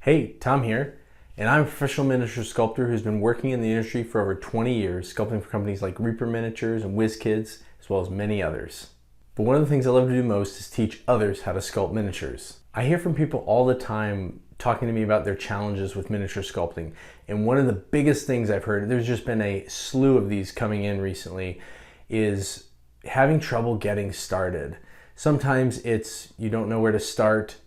Hey, Tom here, and I'm a professional miniature sculptor who's been working in the industry for over 20 years, sculpting for companies like Reaper Miniatures and WizKids, as well as many others. But one of the things I love to do most is teach others how to sculpt miniatures. I hear from people all the time talking to me about their challenges with miniature sculpting, and one of the biggest things I've heard, there's just been a slew of these coming in recently, is having trouble getting started. Sometimes it's you don't know where to start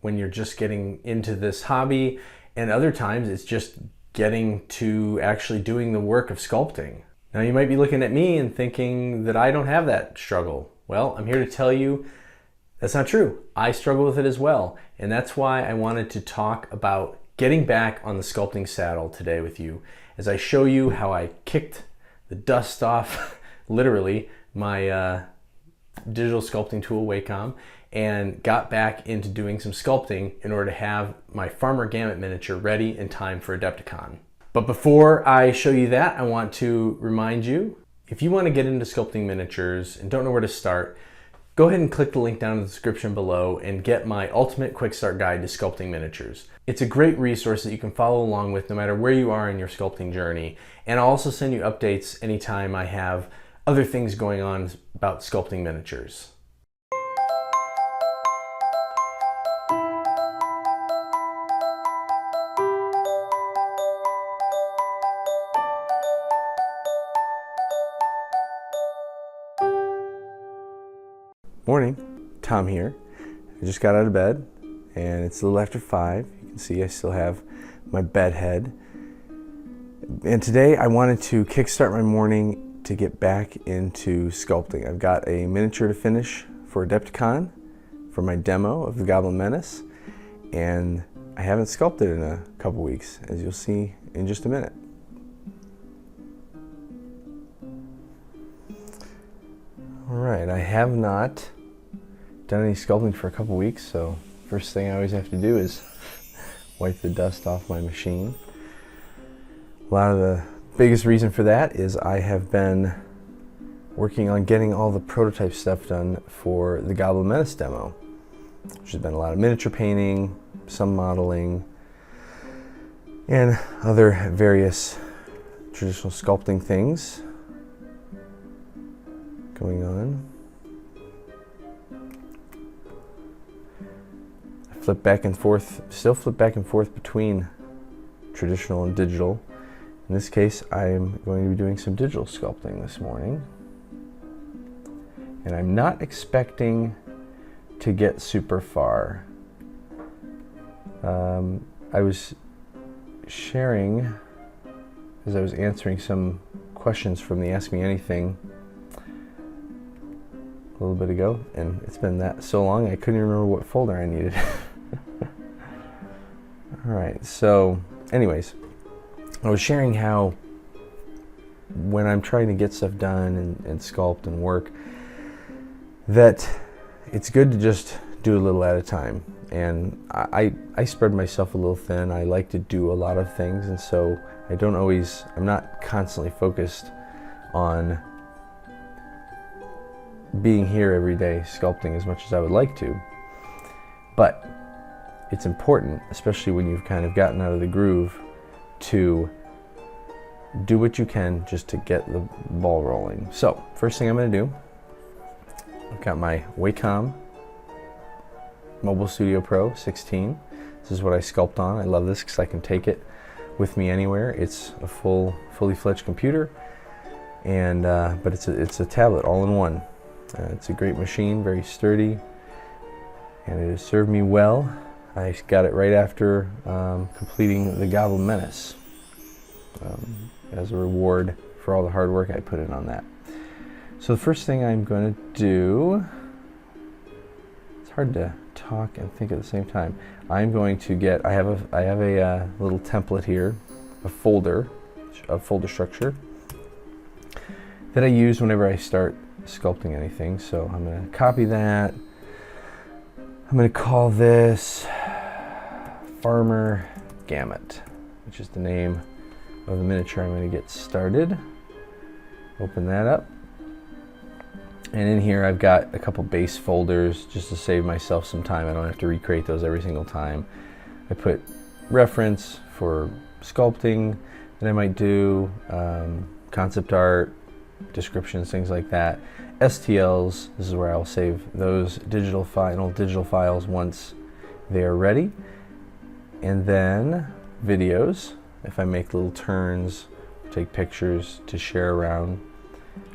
when you're just getting into this hobby, and other times it's just getting to actually doing the work of sculpting. Now you might be looking at me and thinking that I don't have that struggle. Well, I'm here to tell you that's not true. I struggle with it as well, and that's why I wanted to talk about getting back on the sculpting saddle today with you as I show you how I kicked the dust off literally my digital sculpting tool Wacom and got back into doing some sculpting in order to have my Farmer Gamut miniature ready in time for Adepticon. But before I show you that, I want to remind you, if you want to get into sculpting miniatures and don't know where to start, go ahead and click the link down in the description below and get my ultimate quick start guide to sculpting miniatures. It's a great resource that you can follow along with no matter where you are in your sculpting journey. And I'll also send you updates anytime I have other things going on about sculpting miniatures. Morning, Tom here. I just got out of bed and it's a little after 5. You can see I still have my bed head. And today I wanted to kickstart my morning to get back into sculpting. I've got a miniature to finish for Adepticon for my demo of the Goblin Menace, and I haven't sculpted in a couple weeks, as you'll see in just a minute. All right, I have not done any sculpting for a couple weeks, so first thing I always have to do is wipe the dust off my machine. A lot of the biggest reason for that is I have been working on getting all the prototype stuff done for the Goblin Menace demo, which has been a lot of miniature painting, some modeling, and other various traditional sculpting things going on. Flip back and forth, still flip back and forth between traditional and digital. In this case, I'm going to be doing some digital sculpting this morning. And I'm not expecting to get super far. I was sharing, as I was answering some questions from the Ask Me Anything a little bit ago, and it's been that so long I couldn't even remember what folder I needed. Alright, so anyways, I was sharing how when I'm trying to get stuff done and sculpt and work, that it's good to just do a little at a time. And I spread myself a little thin. I like to do a lot of things, and so I'm not constantly focused on being here every day sculpting as much as I would like to. But it's important, especially when you've kind of gotten out of the groove, to do what you can just to get the ball rolling. So first thing I'm going to do, I've got my Wacom Mobile Studio Pro 16. This is what I sculpt on. I love this because I can take it with me anywhere. It's a fully fledged computer, and but it's a tablet all in one. It's a great machine, very sturdy, and it has served me well. I got it right after completing the Goblin Menace as a reward for all the hard work I put in on that. So the first thing I'm going to do, it's hard to talk and think at the same time. I'm going to get, I have a little template here, a folder structure that I use whenever I start sculpting anything. So I'm going to copy that. I'm going to call this Farmer Gamut, which is the name of the miniature I'm going to get started. Open that up. And in here I've got a couple base folders just to save myself some time. I don't have to recreate those every single time. I put reference for sculpting that I might do, concept art, descriptions, things like that. STLs, this is where I'll save those digital files once they are ready. And then videos, if I make little turns, take pictures to share around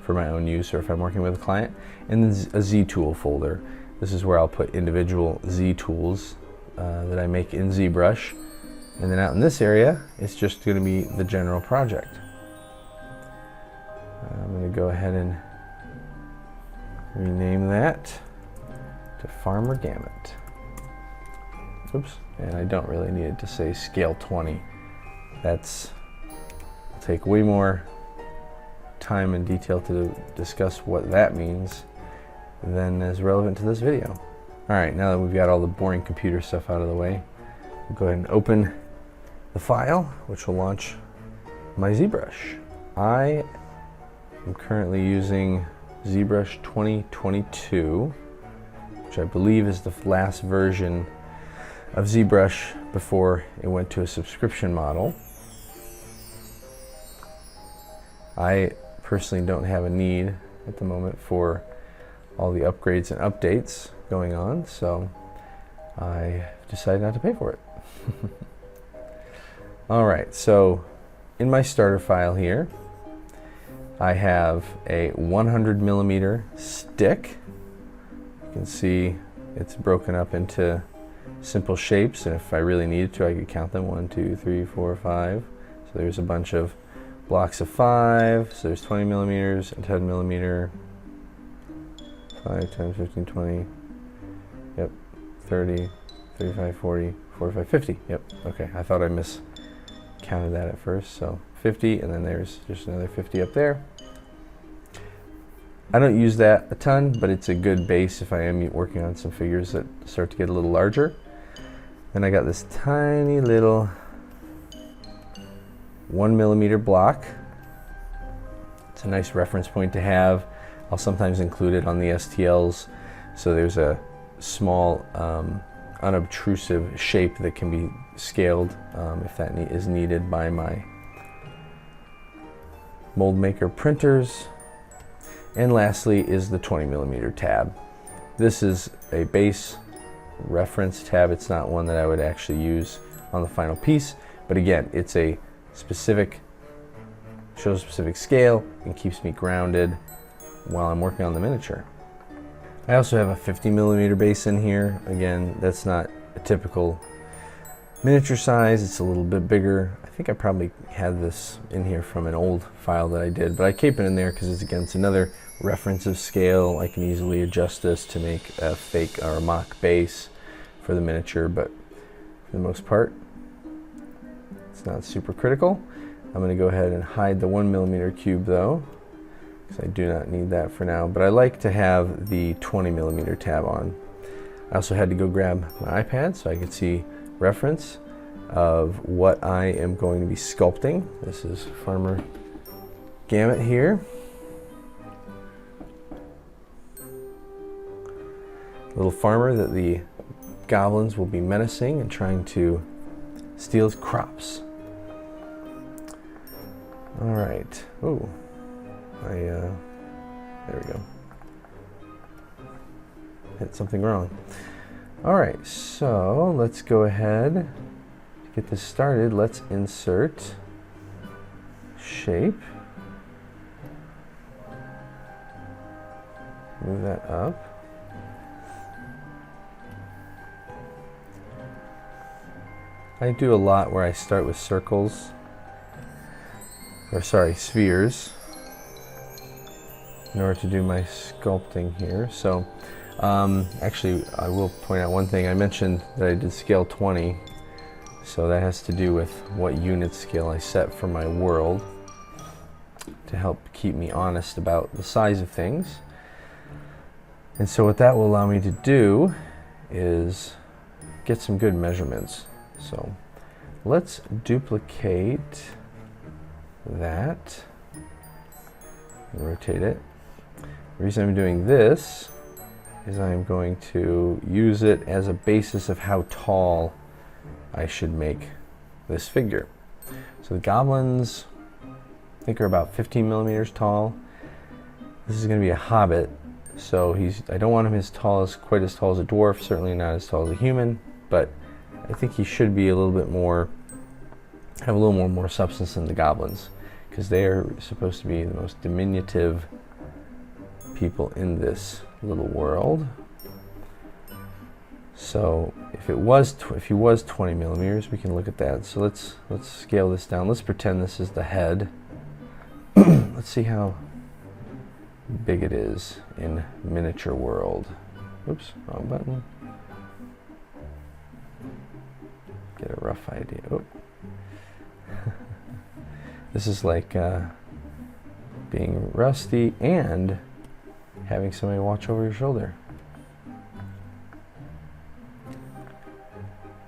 for my own use, or if I'm working with a client. And then a Z tool folder. This is where I'll put individual Z tools that I make in ZBrush. And then out in this area, it's just going to be the general project. I'm going to go ahead and rename that to Farmer Gamut. Oops, and I don't really need it to say scale 20. That's take way more time and detail to discuss what that means than is relevant to this video. All right, now that we've got all the boring computer stuff out of the way, we'll go ahead and open the file, which will launch my ZBrush. I am currently using ZBrush 2022, which I believe is the last version of ZBrush before it went to a subscription model. I personally don't have a need at the moment for all the upgrades and updates going on, so I decided not to pay for it. All right, so in my starter file here, I have a 100mm stick. You can see it's broken up into simple shapes, and if I really needed to, I could count them. 1, 2, 3, 4, 5. So there's a bunch of blocks of 5. So there's 20mm and 10mm. 5 times 15, 20. Yep. 30, 35, 40, 45, 50. Yep. Okay. I thought I miscounted that at first. So 50, and then there's just another 50 up there. I don't use that a ton, but it's a good base if I am working on some figures that start to get a little larger. Then I got this tiny little 1mm block. It's a nice reference point to have. I'll sometimes include it on the STLs, so there's a small unobtrusive shape that can be scaled if that is needed by my mold maker printers. And lastly is the 20mm tab. This is a base reference tab. It's not one that I would actually use on the final piece, but again, it's a specific, shows a specific scale and keeps me grounded while I'm working on the miniature. I also have a 50mm base in here. Again, that's not a typical miniature size. It's a little bit bigger. I think I probably had this in here from an old file that I did, but I keep it in there because it's another reference of scale. I can easily adjust this to make a fake or a mock base for the miniature, but for the most part, it's not super critical. I'm going to go ahead and hide the 1mm cube though, because I do not need that for now, but I like to have the 20mm tab on. I also had to go grab my iPad so I could see reference of what I am going to be sculpting. This is Farmer Gamut here. Little farmer that the goblins will be menacing and trying to steal his crops. All right. Oh, there we go. Hit something wrong. All right, so let's go ahead to get this started. Let's insert shape. Move that up. I do a lot where I start with circles, or sorry, spheres, in order to do my sculpting here. So actually, I will point out one thing. I mentioned that I did scale 20, so that has to do with what unit scale I set for my world to help keep me honest about the size of things. And so what that will allow me to do is get some good measurements. So let's duplicate that and rotate it. The reason I'm doing this is I'm going to use it as a basis of how tall I should make this figure. So the goblins, I think, are about 15 millimeters tall. This is going to be a hobbit, so I don't want him quite as tall as a dwarf, certainly not as tall as a human, but I think he should be have a little more substance than the goblins, because they are supposed to be the most diminutive people in this little world. So if he was 20 millimeters, we can look at that. So let's scale this down. Let's pretend this is the head. Let's see how big it is in miniature world. Oops, wrong button. Get a rough idea. Oh. This is like being rusty and having somebody watch over your shoulder.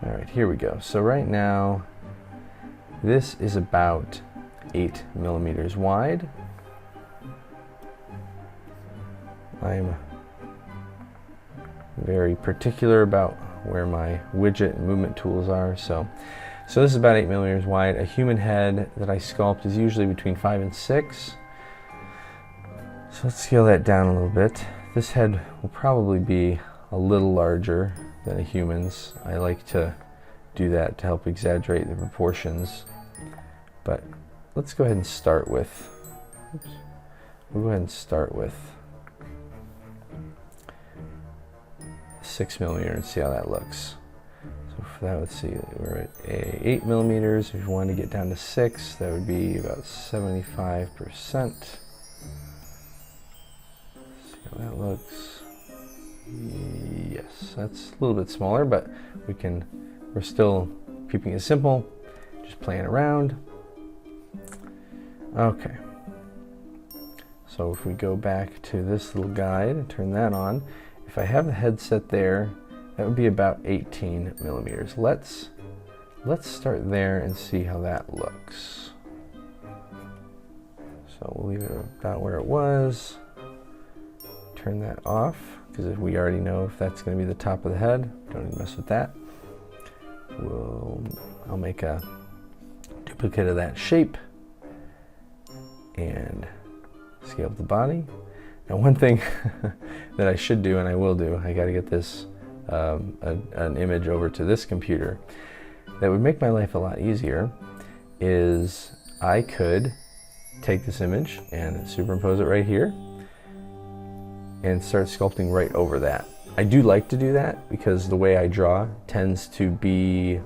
All right, here we go. So right now, this is about 8 millimeters wide. I'm very particular about where my widget and movement tools are. So this is about 8 millimeters wide. A human head that I sculpt is usually between 5 and 6. So let's scale that down a little bit. This head will probably be a little larger than a human's. I like to do that to help exaggerate the proportions. But let's go ahead and start with, we'll go ahead and start with 6 millimeter and see how that looks. So for that, let's see, we're at 8 millimeters. If you wanted to get down to 6, that would be about 75%. See how that looks. Yes, that's a little bit smaller, but we're still keeping it simple, just playing around. Okay. So if we go back to this little guide and turn that on, if I have the headset there, that would be about 18 millimeters. Let's start there and see how that looks. So we'll leave it about where it was. Turn that off, because if we already know if that's going to be the top of the head, don't even mess with that. I'll make a duplicate of that shape and scale up the body. Now, one thing that I should do, and I will do, I got to get this an image over to this computer that would make my life a lot easier, is I could take this image and superimpose it right here and start sculpting right over that. I do like to do that because the way I draw tends to be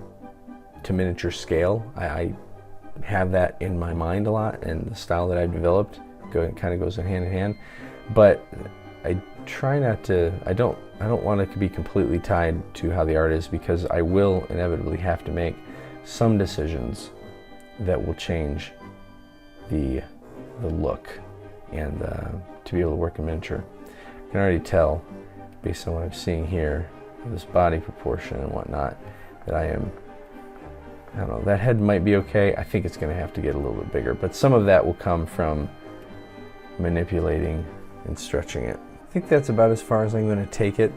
to miniature scale. I have that in my mind a lot, and the style that I've developed kind of goes hand in hand. But I try not to, I don't want it to be completely tied to how the art is, because I will inevitably have to make some decisions that will change the look and to be able to work in miniature. I can already tell based on what I'm seeing here, this body proportion and whatnot, that I don't know, that head might be okay. I think it's going to have to get a little bit bigger, but some of that will come from manipulating and stretching it. I think that's about as far as I'm going to take it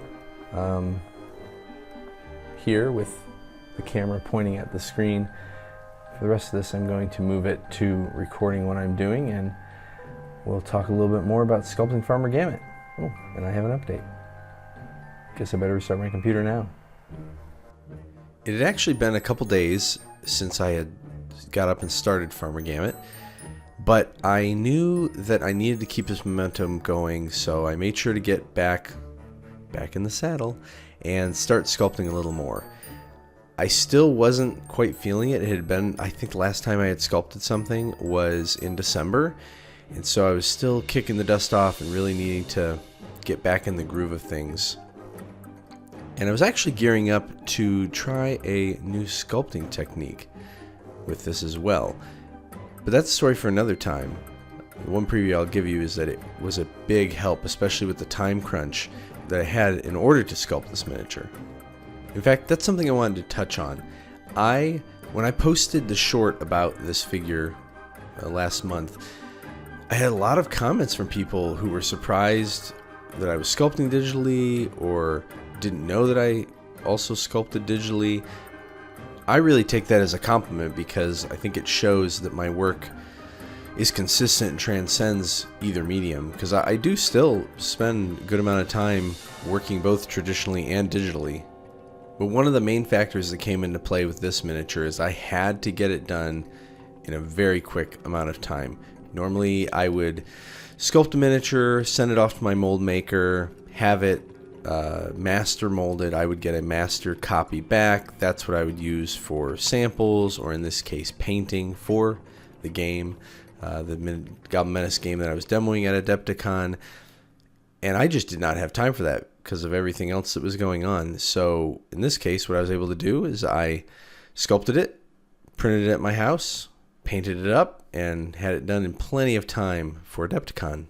here with the camera pointing at the screen. For the rest of this, I'm going to move it to recording what I'm doing, and we'll talk a little bit more about sculpting Farmer Gamut. Oh, and I have an update. Guess I better restart my computer now. It had actually been a couple days since I had got up and started Farmer Gamut, but I knew that I needed to keep this momentum going, so I made sure to get back in the saddle and start sculpting a little more. I still wasn't quite feeling it. It had been, I think the last time I had sculpted something was in December, and so I was still kicking the dust off and really needing to get back in the groove of things. And I was actually gearing up to try a new sculpting technique with this as well. But that's a story for another time. The one preview I'll give you is that it was a big help, especially with the time crunch that I had in order to sculpt this miniature. In fact, that's something I wanted to touch on. When I posted the short about this figure last month, I had a lot of comments from people who were surprised that I was sculpting digitally, or didn't know that I also sculpted digitally, I really take that as a compliment because I think it shows that my work is consistent and transcends either medium, because I do still spend a good amount of time working both traditionally and digitally. But one of the main factors that came into play with this miniature is I had to get it done in a very quick amount of time. Normally I would sculpt a miniature, send it off to my mold maker, have it master molded. I would get a master copy back. That's what I would use for samples, or in this case painting for the game, the Goblin Menace game that I was demoing at Adepticon. And I just did not have time for that because of everything else that was going on. So in this case, what I was able to do is I sculpted it, printed it at my house, painted it up, and had it done in plenty of time for Adepticon.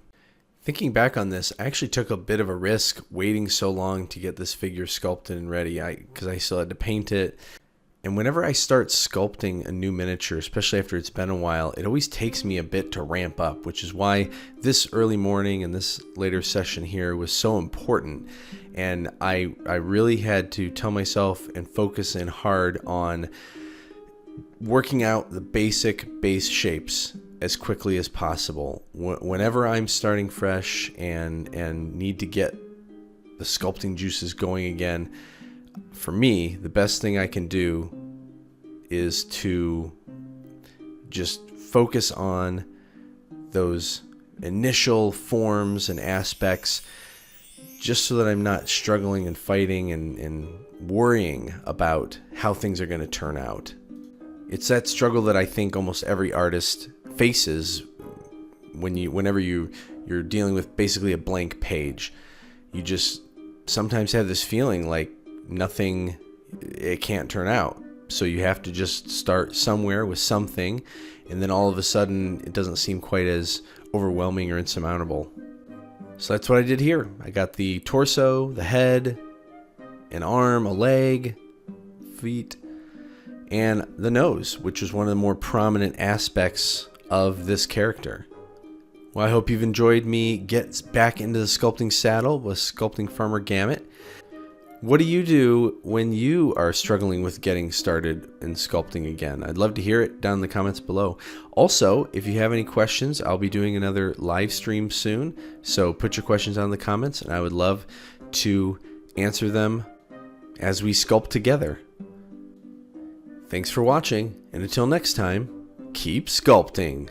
Thinking back on this, I actually took a bit of a risk waiting so long to get this figure sculpted and ready, because I still had to paint it. And whenever I start sculpting a new miniature, especially after it's been a while, it always takes me a bit to ramp up, which is why this early morning and this later session here was so important. And I really had to tell myself and focus in hard on working out the base shapes as quickly as possible. Whenever I'm starting fresh and need to get the sculpting juices going again, for me, the best thing I can do is to just focus on those initial forms and aspects, just so that I'm not struggling and fighting and worrying about how things are going to turn out. It's that struggle that I think almost every artist faces whenever you're dealing with basically a blank page. You just sometimes have this feeling like it can't turn out. So you have to just start somewhere with something, and then all of a sudden it doesn't seem quite as overwhelming or insurmountable. So that's what I did here. I got the torso, the head, an arm, a leg, feet, and the nose, which is one of the more prominent aspects of this character. Well, I hope you've enjoyed me get back into the sculpting saddle with Sculpting Farmer Gamut. What do you do when you are struggling with getting started in sculpting again? I'd love to hear it down in the comments below. Also, if you have any questions, I'll be doing another live stream soon, so put your questions down in the comments, and I would love to answer them as we sculpt together. Thanks for watching, and until next time, keep sculpting.